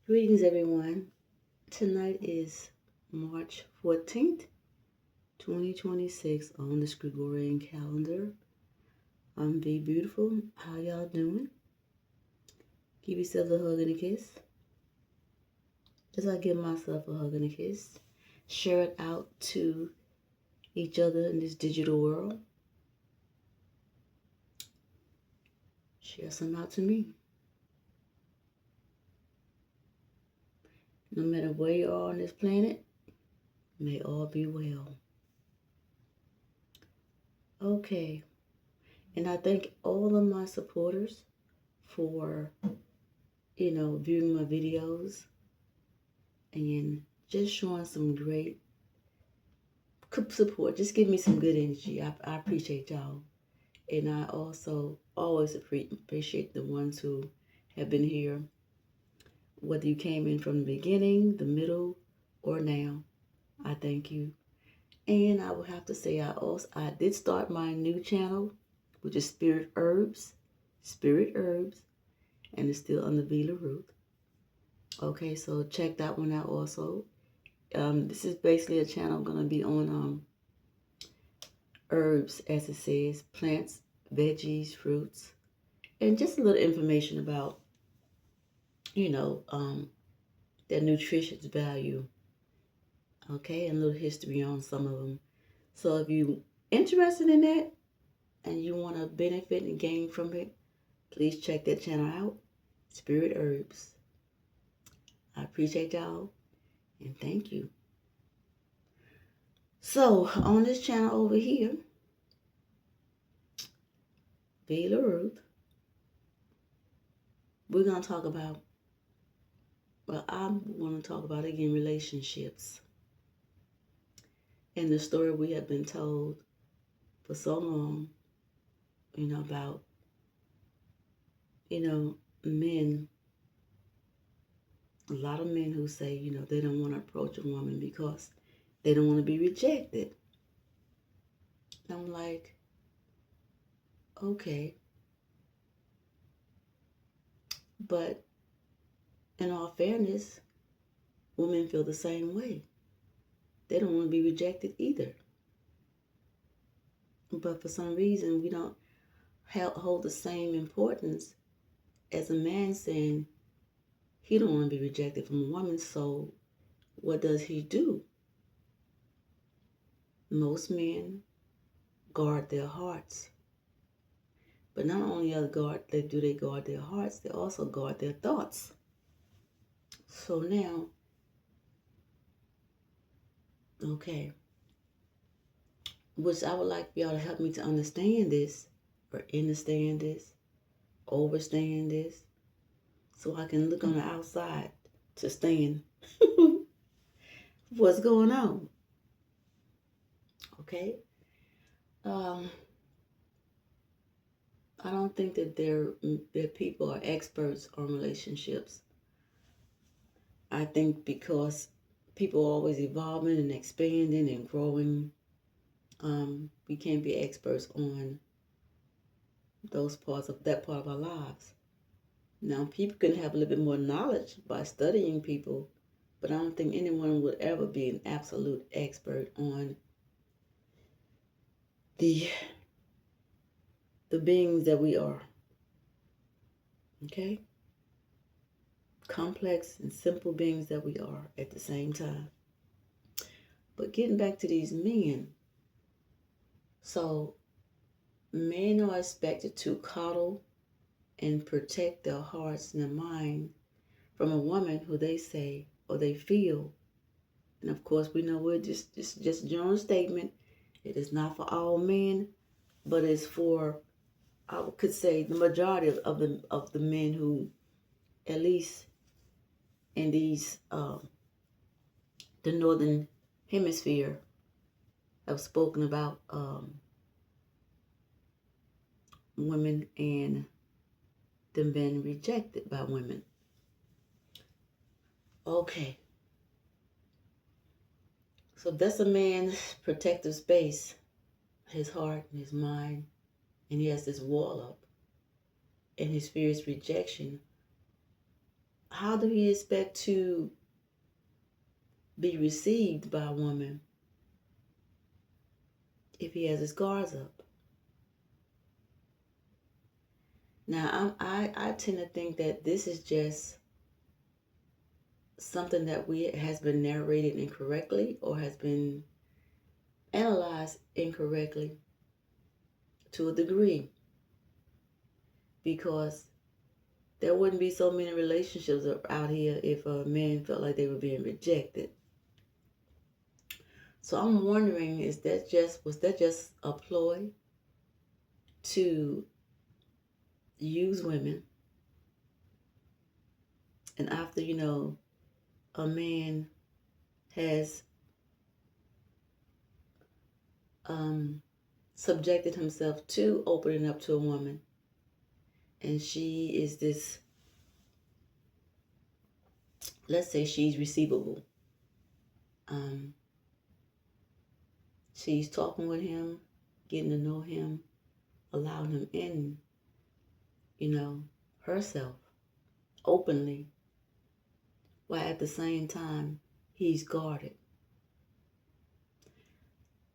Greetings, everyone. Tonight is March 14th, 2026 on the Gregorian calendar. I'm VBeautiful. How y'all doing? Give yourselves a hug and a kiss. As I give myself a hug and a kiss, share it out to each other in this digital world. Share some out to me. No matter where you are on this planet, may all be well. Okay, and I thank all of my supporters for viewing my videos and just showing some great support. Just give me some good energy. I appreciate y'all. And I also always appreciate the ones who have been here, whether you came in from the beginning, the middle, or now. I thank you. And I will have to say I did start my new channel, which is Spirit Herbs, and it's still under Vila Ruth. Okay, so check that one out also. This is basically a channel going to be on herbs, as it says, plants, veggies, fruits, and just a little information about, their nutritious value. Okay, and a little history on some of them. So if you're interested in that and you want to benefit and gain from it, please check that channel out, Spirit Herbs. I appreciate y'all and thank you. So on this channel over here, Vila Ruth, we're going to talk about, I want to talk about again relationships and the story we have been told for so long, about, men, a lot of men who say, they don't want to approach a woman because they don't want to be rejected. I'm like, okay. But in all fairness, women feel the same way. They don't want to be rejected either. But for some reason, we don't hold the same importance as a man saying he don't want to be rejected from a woman. So what does he do? Most men guard their hearts. But not only do they guard their hearts, they also guard their thoughts. So now, okay, which I would like for y'all to help me to understand this, or understand this, overstand this, so I can look on the outside to stand what's going on. Okay? I don't think that people are experts on relationships. I think because people are always evolving and expanding and growing, we can't be experts on that part of our lives. Now, people can have a little bit more knowledge by studying people, but I don't think anyone would ever be an absolute expert on the beings that we are. Okay? Complex and simple beings that we are at the same time. But getting back to these men, so men are expected to coddle and protect their hearts and their mind from a woman who they say or they feel. And of course, we know it's just a general statement. It is not for all men, but it's for, I could say, the majority of the men who, at least in these the northern hemisphere, have spoken about women and them being rejected by women. Okay. So that's a man's protective space, his heart and his mind, and he has this wall up, and his fear is rejection. how do he expect to be received by a woman if he has his guards up? Now, I tend to think that this is just something that has been narrated incorrectly or has been analyzed incorrectly to a degree, because there wouldn't be so many relationships out here if men felt like they were being rejected. So I'm wondering, was that just a ploy to use women? And after, a man has subjected himself to opening up to a woman, and she is this, let's say she's receivable. She's talking with him, getting to know him, allowing him in, herself openly, while at the same time he's guarded.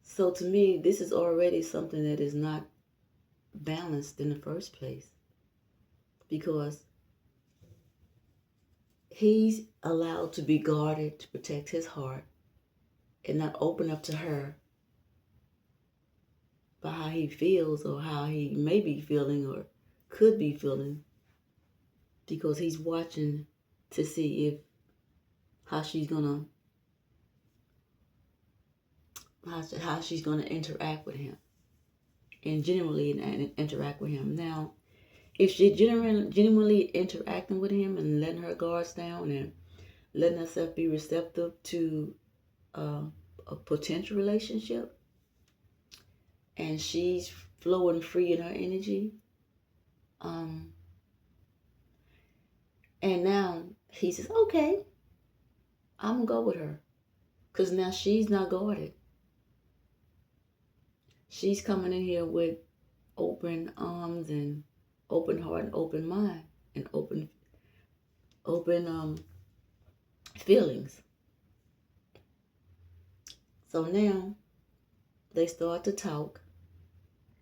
So to me, this is already something that is not balanced in the first place, because he's allowed to be guarded to protect his heart and not open up to her by how he feels or how he may be feeling or could be feeling, because he's watching to see how she's gonna interact with him and genuinely interact with him. Now, if she's genuinely interacting with him and letting her guards down and letting herself be receptive to a potential relationship, and she's flowing free in her energy, and now he says, okay, I'm gonna go with her, because now she's not guarded. She's coming in here with open arms and open heart and open mind and open feelings. So now they start to talk.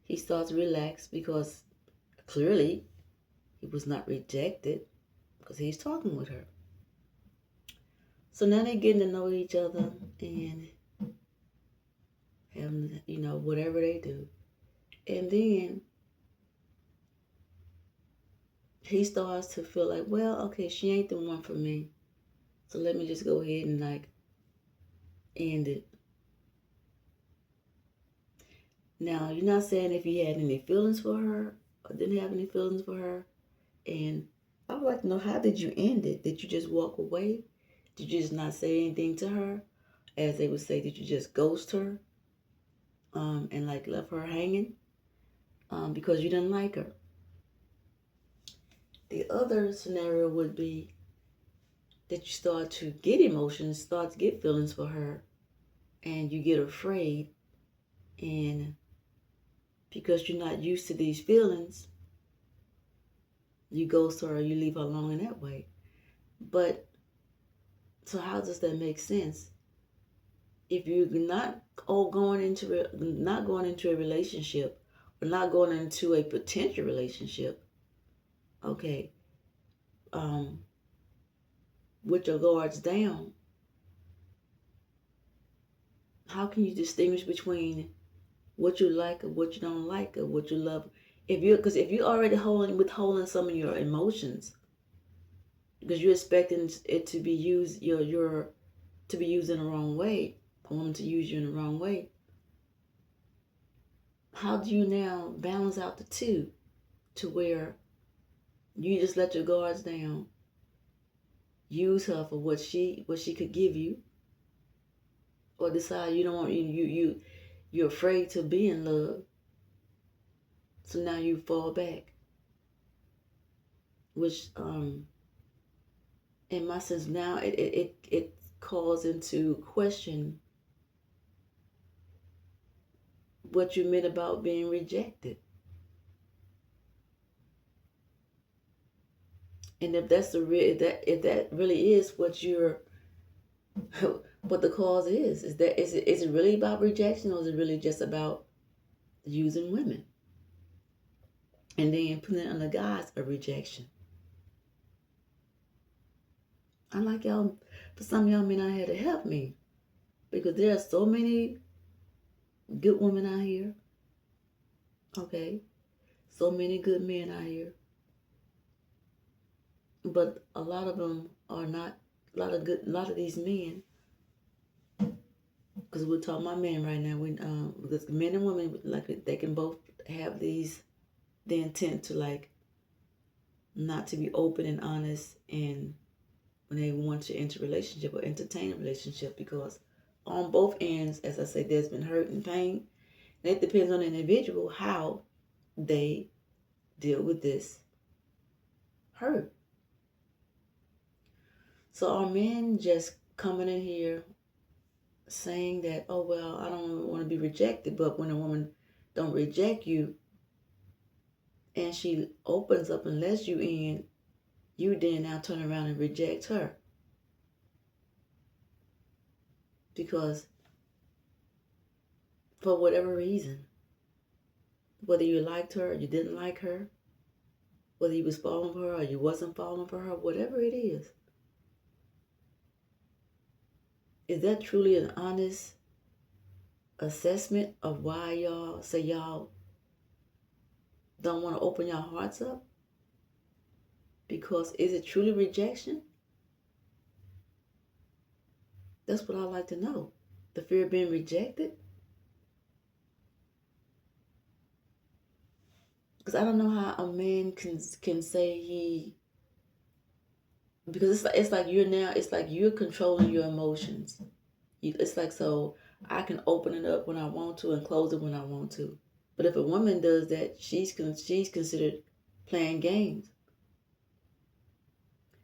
He starts to relax because clearly he was not rejected, because he's talking with her. So now they're getting to know each other and having, whatever they do. And then he starts to feel like, well, okay, she ain't the one for me. So let me just go ahead and end it. Now, you're not saying if he had any feelings for her or didn't have any feelings for her. And I would like to know, how did you end it? Did you just walk away? Did you just not say anything to her? As they would say, did you just ghost her? And left her hanging? Because you didn't like her. The other scenario would be that you start to get emotions, start to get feelings for her, and you get afraid, and because you're not used to these feelings, you ghost her or you leave her alone in that way. But so how does that make sense? If you're not going into a relationship, or not going into a potential relationship, okay, with your guards down, how can you distinguish between what you like or what you don't like or what you love? Because if you're already withholding some of your emotions, because you're expecting it to be used, to be used in the wrong way, a woman to use you in the wrong way, how do you now balance out the two to where you just let your guards down, use her for what she could give you, or decide you don't want you're afraid to be in love, so now you fall back, which in my sense now it calls into question what you meant about being rejected. And if that's the real, if that really is what you're, what the cause is it really about rejection, or is it really just about using women and then putting it under guise of rejection? I like y'all, but some of y'all may not have to help me, because there are so many good women out here. Okay, so many good men out here, but a lot of them are not. A lot of these men, because we're talking about men right now. Because men and women, like, they can both have the intent to, like, not to be open and honest, and when they want to enter a relationship or entertain a relationship, because on both ends, as I say, there's been hurt and pain. And it depends on the individual how they deal with this hurt. So are men just coming in here saying that, oh, well, I don't want to be rejected, but when a woman don't reject you and she opens up and lets you in, you then now turn around and reject her? Because for whatever reason, whether you liked her or you didn't like her, whether you was falling for her or you wasn't falling for her, whatever it is that truly an honest assessment of why y'all say y'all don't want to open your hearts up? Because is it truly rejection? That's what I'd like to know. The fear of being rejected? Because I don't know how a man can say he, because it's like you're controlling your emotions. It's like, so I can open it up when I want to and close it when I want to. But if a woman does that, she's considered playing games.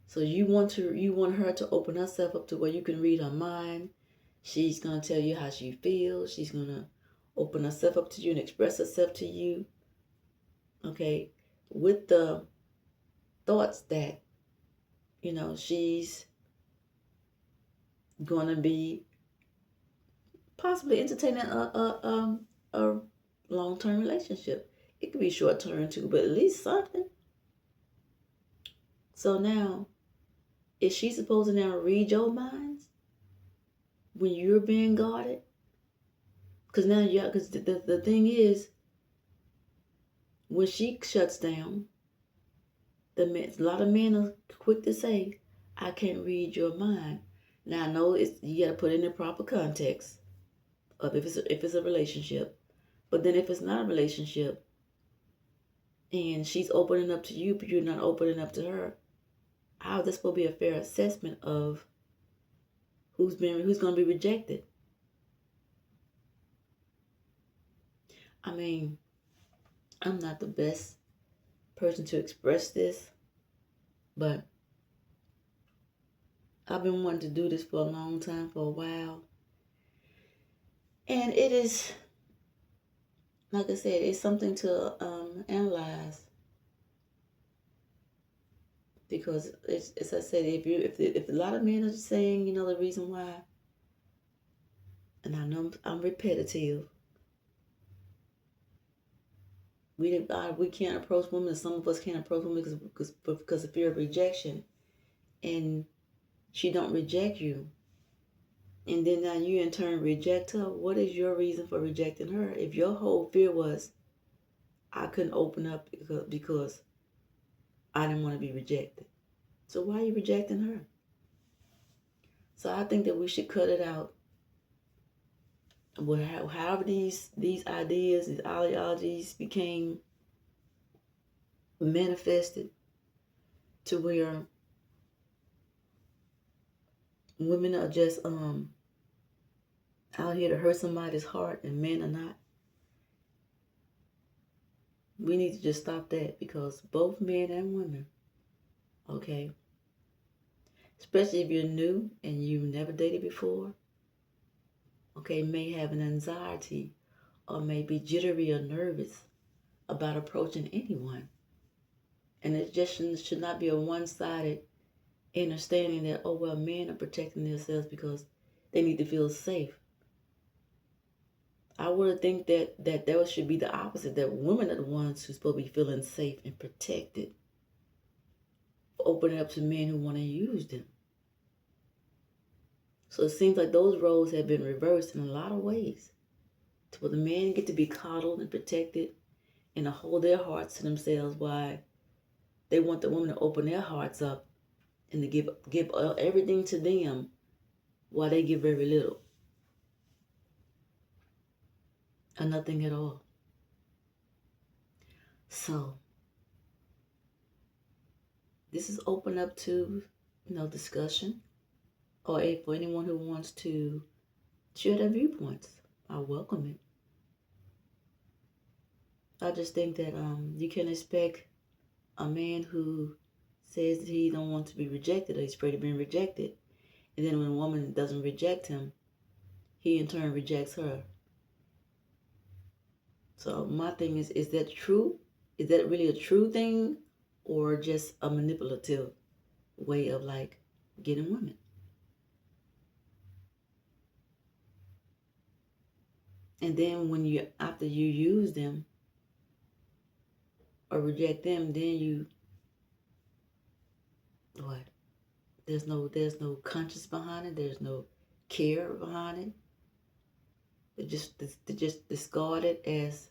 So you want her to open herself up to where you can read her mind. She's gonna tell you how she feels. She's gonna open herself up to you and express herself to you. Okay, with the thoughts that she's gonna be possibly entertaining a long-term relationship. It could be short-term too, but at least something. So now, is she supposed to now read your minds when you're being guarded? Because now, because the thing is, when she shuts down, a lot of men are quick to say, I can't read your mind. Now, I know you got to put it in the proper context of if it's a relationship. But then if it's not a relationship and she's opening up to you, but you're not opening up to her, how is this supposed to be a fair assessment of who's going to be rejected? I mean, I'm not the best person to express this, but I've been wanting to do this for a long time, for a while. And it is, like I said, it's something to analyze. Because as I said, if a lot of men are saying, the reason why, and I know I'm repetitive, we can't approach women. Some of us can't approach women because of fear of rejection, and she don't reject you, and then now you in turn reject her. What is your reason for rejecting her? If your whole fear was, I couldn't open up because I didn't want to be rejected, so why are you rejecting her? So I think that we should cut it out. However these ideas, these ideologies became manifested to where women are just out here to hurt somebody's heart and men are not. We need to just stop that, because both men and women, okay, especially if you're new and you've never dated before, okay, may have an anxiety or may be jittery or nervous about approaching anyone. And it just should not be a one-sided understanding that, oh, well, men are protecting themselves because they need to feel safe. I would think that should be the opposite, that women are the ones who's supposed to be feeling safe and protected, opening up to men who want to use them. So it seems like those roles have been reversed in a lot of ways, to where the men get to be coddled and protected and to hold their hearts to themselves, while they want the women to open their hearts up and to give everything to them, while they give very little or nothing at all. So this is open up to, discussion, or for anyone who wants to share their viewpoints. I welcome it. I just think that you can expect a man who says that he don't want to be rejected, or he's afraid of being rejected, and then when a woman doesn't reject him, he in turn rejects her. So my thing is that true? Is that really a true thing, or just a manipulative way of like getting women? And then when after you use them or reject them, then you what? There's no conscience behind it. There's no care behind it. They just discard it as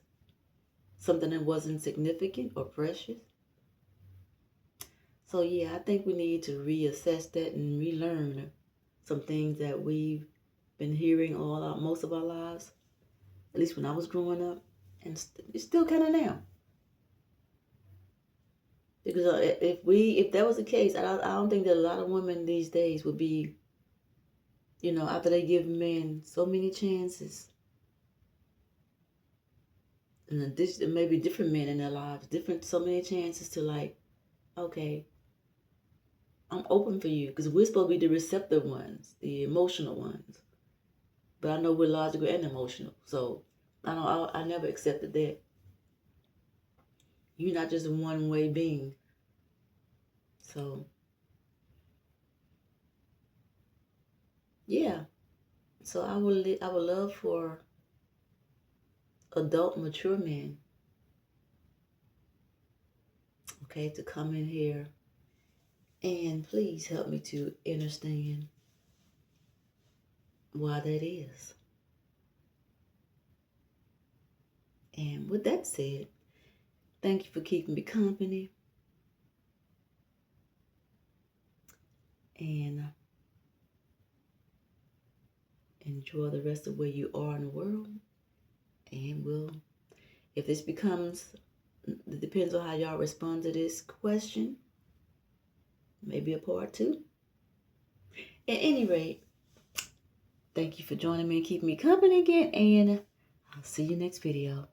something that wasn't significant or precious. So yeah, I think we need to reassess that and relearn some things that we've been hearing most of our lives. At least when I was growing up, and it's still kind of now. Because if that was the case, I don't think that a lot of women these days would be, after they give men so many chances, and this maybe different men in their lives, so many chances to like, okay, I'm open for you, because we're supposed to be the receptive ones, the emotional ones. But I know we're logical and emotional, so I never accepted that. You're not just a one-way being. So yeah, so I would love for adult, mature men, okay, to come in here and please help me to understand why that is. And with that said, thank you for keeping me company. And enjoy the rest of where you are in the world. And if this becomes, it depends on how y'all respond to this question, maybe a part 2. At any rate, thank you for joining me and keeping me company again. And I'll see you next video.